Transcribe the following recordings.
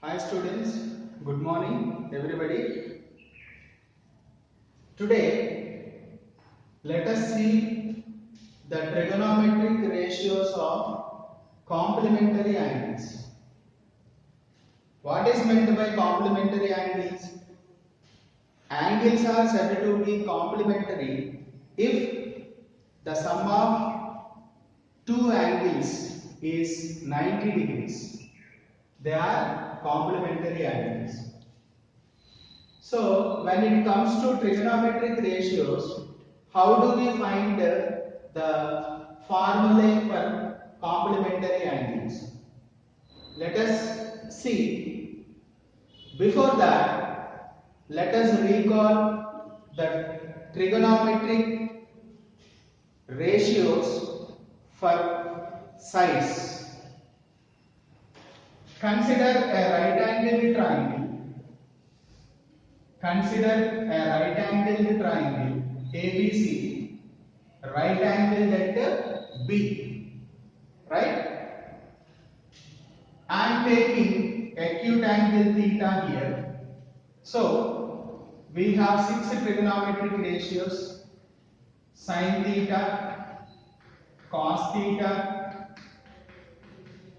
Hi students, good morning everybody. Today let us see the trigonometric ratios of complementary angles. What is meant by complementary angles? Angles are said to be complementary if the sum of two angles is 90 degrees. They are complementary angles. So, when it comes to trigonometric ratios, how do we find the formulae for complementary angles? Let us see. Before that, let us recall the trigonometric ratios for sides. Consider a right angled triangle. Consider a right angled triangle ABC, right angled at B, right? I am taking acute angle theta here. So, we have 6 trigonometric ratios: sin theta, cos theta,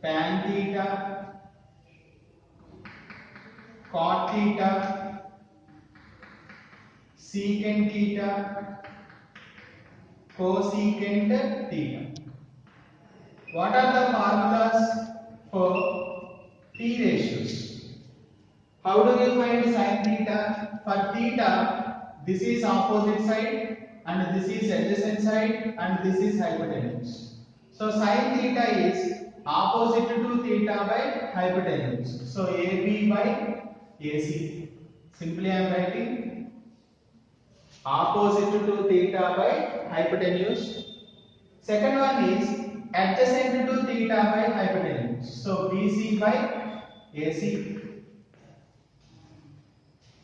tan theta, cot theta, secant theta, cosecant theta. What are the formulas for T ratios? How do we find sin theta? For theta, this is opposite side and this is adjacent side and this is hypotenuse. So sin theta is opposite to theta by hypotenuse. So AB by AC. Simply I am writing opposite to theta by hypotenuse. Second one is adjacent to theta by hypotenuse. So BC by AC.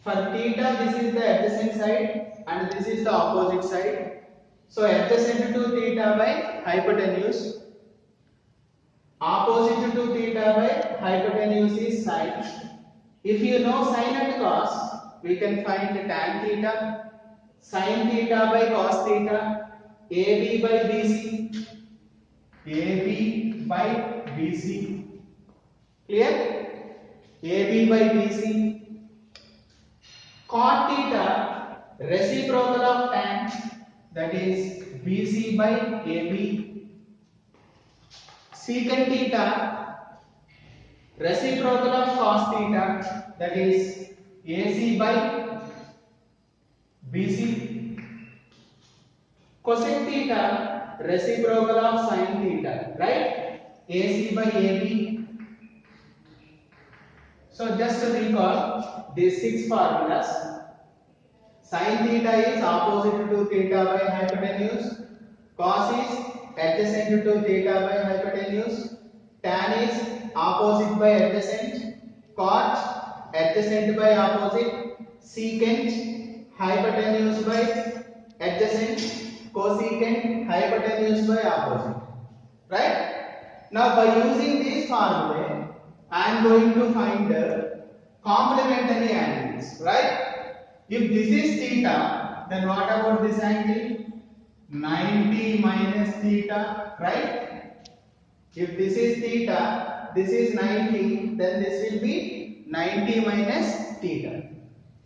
For theta, this is the adjacent side and this is the opposite side. So adjacent to theta by hypotenuse. Opposite to theta by hypotenuse is sine. If you know sine and cos, we can find tan theta, sin theta by cos theta, AB by BC, AB by BC. Clear? AB by BC. Cot theta, reciprocal of tan, that is BC by AB. Secant theta, reciprocal of cos theta, that is AC by BC. Cosec theta, reciprocal of sin theta, right? AC by AB. So just to recall these 6 formulas. Sin theta is opposite to theta by hypotenuse. Cos is adjacent to theta by hypotenuse. Tan is opposite by adjacent. Cot adjacent by opposite. Secant hypotenuse by adjacent. Cosecant hypotenuse by opposite. Right? Now by using these formulae, I am going to find the complementary angles. Right? If this is theta, then what about this angle? 90 minus theta, right? If this is theta, this is 90, then this will be 90 minus theta.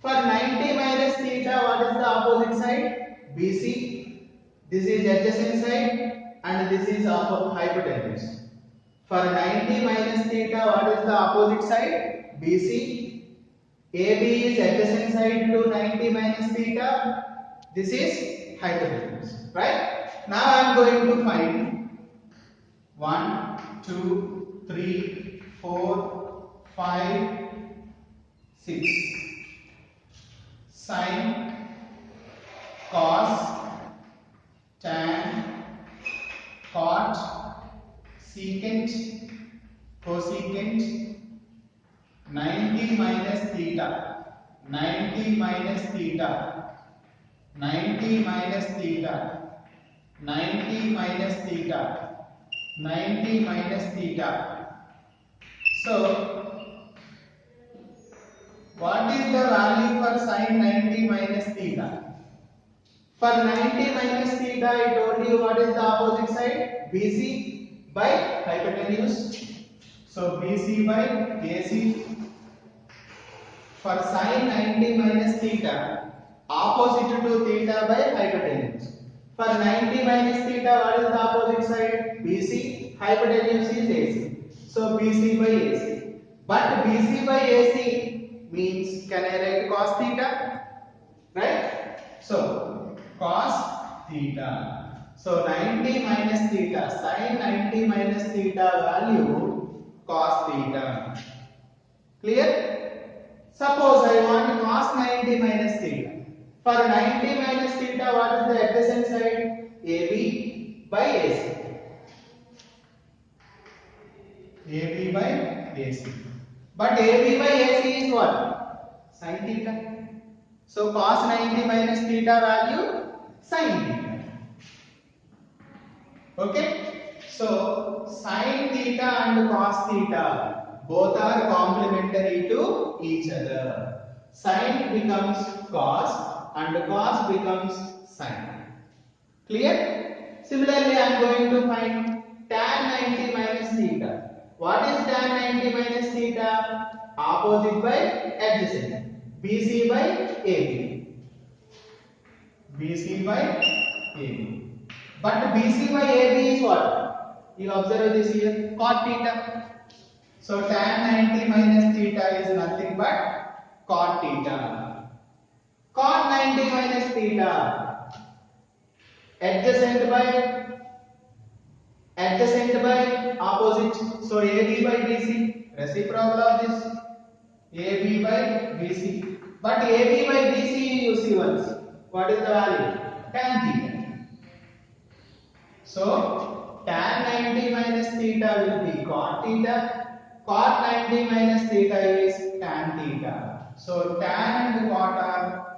For 90 minus theta, what is the opposite side? BC. This is adjacent side and this is hypotenuse. For 90 minus theta, what is the opposite side? BC. AB is adjacent side to 90 minus theta. This is hypotenuse, right? Now I am going to find 1, 2, 3, 4, 5, 6. Sin, cos, tan, cot, secant, cosecant. 90 minus theta, 90 minus theta, 90 minus theta, 90 minus theta, 90 minus theta. So is the value for sine 90 minus theta? For 90 minus theta, I told you what is the opposite side? BC by hypotenuse. So BC by AC. For sine 90 minus theta, opposite to theta by hypotenuse. For 90 minus theta, what is the opposite side? BC. Hypotenuse is AC. So BC by AC. But BC by AC means, can I write cos theta? Right? So cos theta. So 90 minus theta, sine 90 minus theta value cos theta. Clear? Suppose I want cos 90 minus theta. For 90 minus theta, what is the adjacent side? AB by AC. AB by AC. But AB by AC is what? Sin theta. So cos 90 minus theta value sin theta. Okay? So sin theta and cos theta both are complementary to each other. Sin becomes cos and cos becomes sin. Clear? Similarly, I am going to find tan 90 minus theta. What is tan 90 minus theta? Opposite by adjacent. BC by AB. BC by AB. But BC by AB is what? You observe this here. Cot theta. So tan 90 minus theta is nothing but cot theta. Cot 90 minus theta. Adjacent by opposite. So AB by BC. Reciprocal of this. AB by BC. But AB by BC you see once. What is the value? Tan theta. So tan 90 minus theta will be cot theta. Cot 90 minus theta is tan theta. So tan and cot are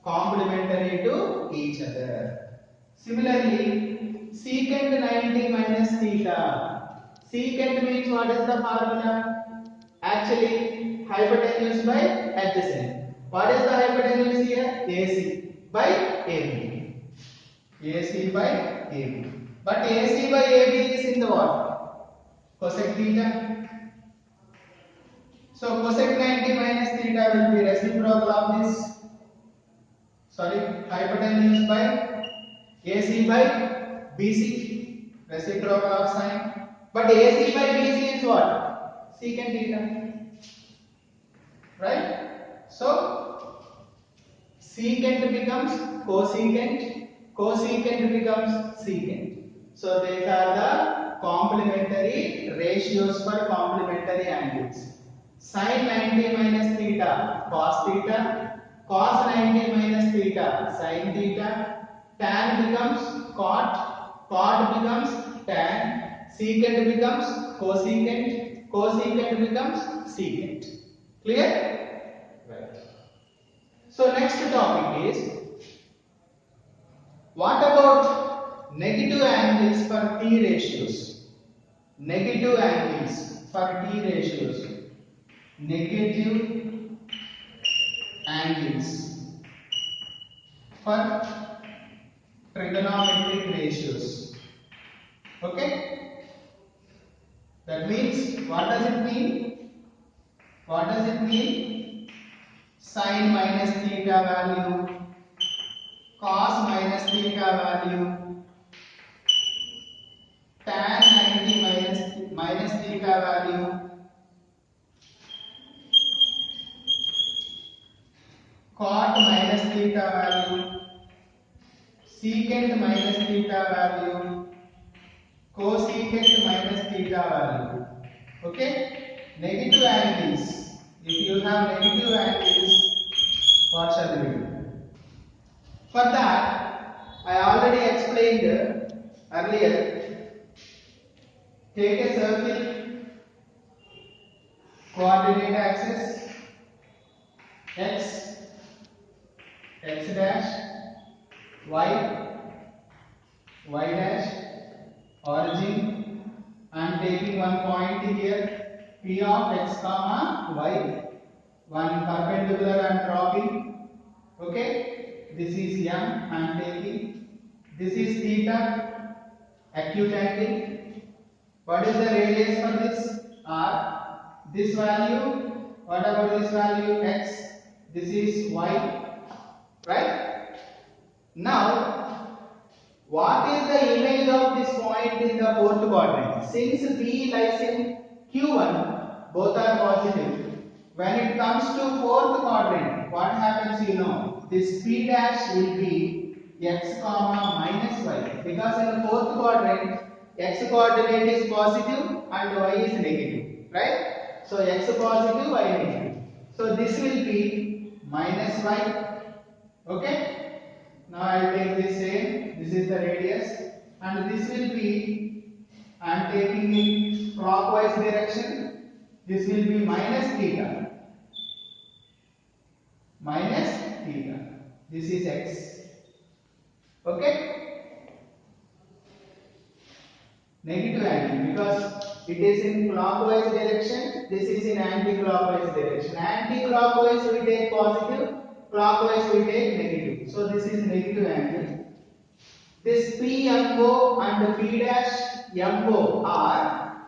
complementary to each other. Similarly, secant 90 minus theta. Secant means what is the formula? Actually, hypotenuse by adjacent. What is the hypotenuse here? AC by AB. AC by AB. But AC by AB is in the what? Cosec theta. So cosec 90 minus theta will be reciprocal of this. Sorry, hypotenuse by AC by BC. Reciprocal of sine. But AC by BC is what? Secant theta. Right? So secant becomes cosecant. Cosecant becomes secant. So these are the complementary ratios for complementary angles. Sin 90 minus theta cos theta, cos 90 minus theta sin theta, tan becomes cot, cot becomes tan, secant becomes cosecant, cosecant becomes secant. Clear? Right. So next topic is, what about negative angles for T ratios? Negative angles for T ratios. Negative angles for trigonometric ratios. Okay? That means, what does it mean? What does it mean? Sin minus theta value, cos minus theta value, tan 90 minus theta value, cot minus theta value, secant minus theta value, cosecant minus theta value. Okay? Negative angles. If you have negative angles, what shall we do? For that, I already explained earlier. Take a circle, coordinate axis, x, x dash, y, y dash, origin. I am taking one point here, P of x comma y. one perpendicular I am dropping. Okay, this is M I am taking. This is theta, acute angle. What is the radius for this? R. This value. What about this value? X. This is Y. Right? Now, what is the image of this point in the fourth quadrant? Since B lies in Q1, both are positive. When it comes to fourth quadrant, what happens you know? This P dash will be x comma minus y, because in the fourth quadrant x coordinate is positive and y is negative, right? So x positive, y negative. So this will be minus y. Okay. Now I will take this same. This is the radius, and this will be I am taking in clockwise direction. This will be minus theta. Minus theta. This is x. Okay. Negative angle, because it is in clockwise direction. This is in anti-clockwise direction. Anti-clockwise we take positive. Clockwise we take negative. So this is negative angle. This PMO and P dash MO are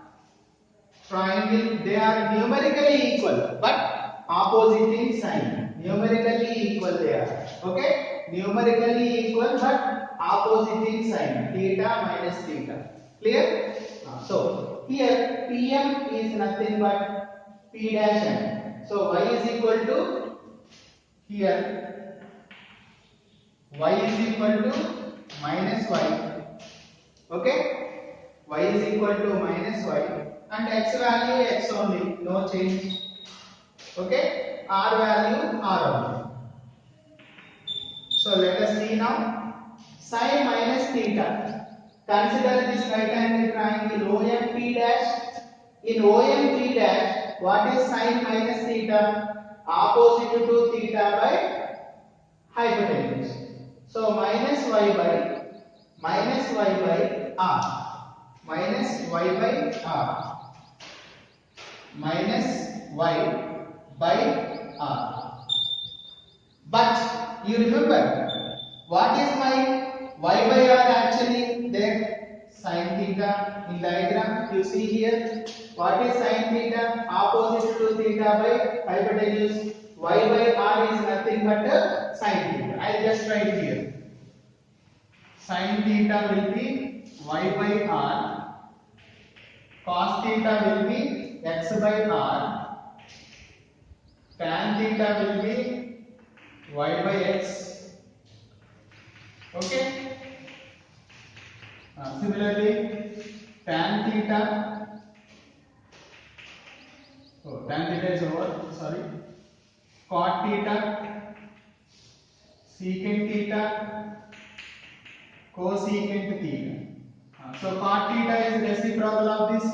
triangle. They are numerically equal but opposite in sign. Numerically equal they are. Okay? Numerically equal but opposite in sign. Theta minus theta. Clear? So here PM is nothing but P dash M. So y is equal to here y is equal to minus y. Okay, y is equal to minus y, and x value x only, no change. Okay, r value r only. So let us see now. Sine minus theta. Consider this right angle triangle OMP dash. In OMP dash, what is sine minus theta? Opposite to theta by hypotenuse. So minus y by r. Minus y by r. Minus y by r. But you remember, what is my y by r actually there? Sin theta in diagram. You see here. What is sin theta? Opposite to theta by hypotenuse. Y by r is nothing but sin theta. I will just write here. Sin theta will be y by r. Cos theta will be x by r. Tan theta will be y by x. Okay. Similarly, tan theta. Oh, tan theta is over. Sorry. Cot theta, secant theta, cosecant theta. So cot theta is reciprocal of this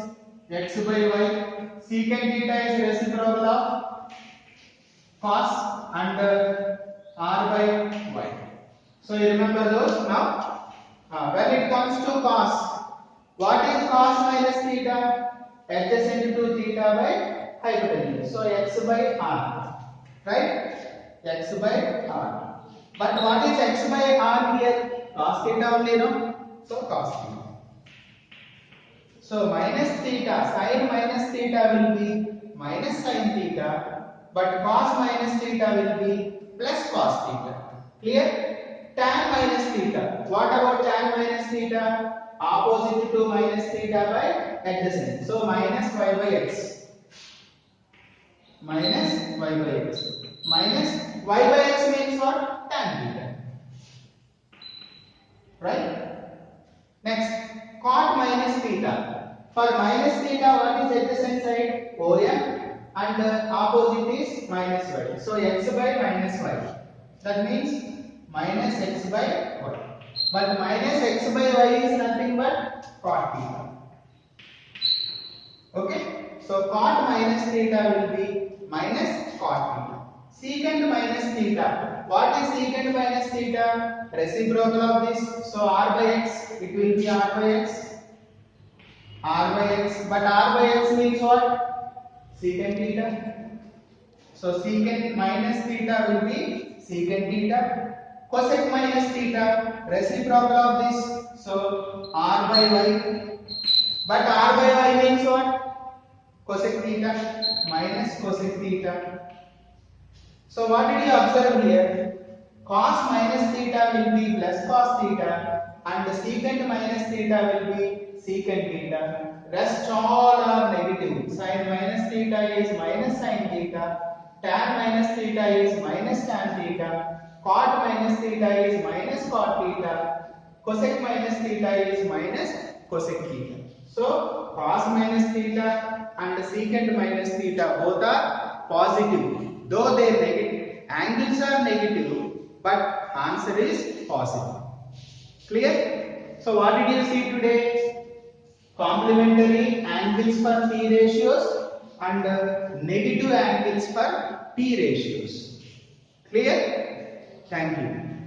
x by y. Secant theta is reciprocal of cos and r by y. So you remember those now. When it comes to cos, what is cos minus theta? Adjacent to theta by hypotenuse. So x by r, right? X by r. But what is x by r here? Cos theta only, no? So cos theta. So minus theta, sin minus theta will be minus sin theta, but cos minus theta will be plus cos theta. Clear? Tan minus theta. What about tan minus theta? Opposite to minus theta by adjacent. So minus y by x. Minus y by x. Minus y by x means what? Tan theta. Right? Next, cot minus theta. For minus theta, what is adjacent side? OM, and opposite is minus y. So x by minus y. That means minus x by y. But minus x by y is nothing but cot theta. Okay? So cot minus theta will be minus cot theta. Secant minus theta. What is secant minus theta? Reciprocal of this. So r by x, it will be r by x. R by x. But r by x means what? Secant theta. So secant minus theta will be secant theta. Cosec minus theta, reciprocal of this. So r by y. But r by y means what? Cosec theta minus cosec theta. So what did you observe here? Cos minus theta will be plus cos theta and the secant minus theta will be secant theta. Rest all are negative. Sin minus theta is minus sin theta. Tan minus theta is minus tan theta. Cot minus theta is minus cot theta. Cosec minus theta is minus cosec theta. So cos minus theta and secant minus theta both are positive. Though their negative angles are negative, but answer is positive. Clear? So what did you see today? Complementary angles for P ratios and negative angles for P ratios. Clear? Thank you.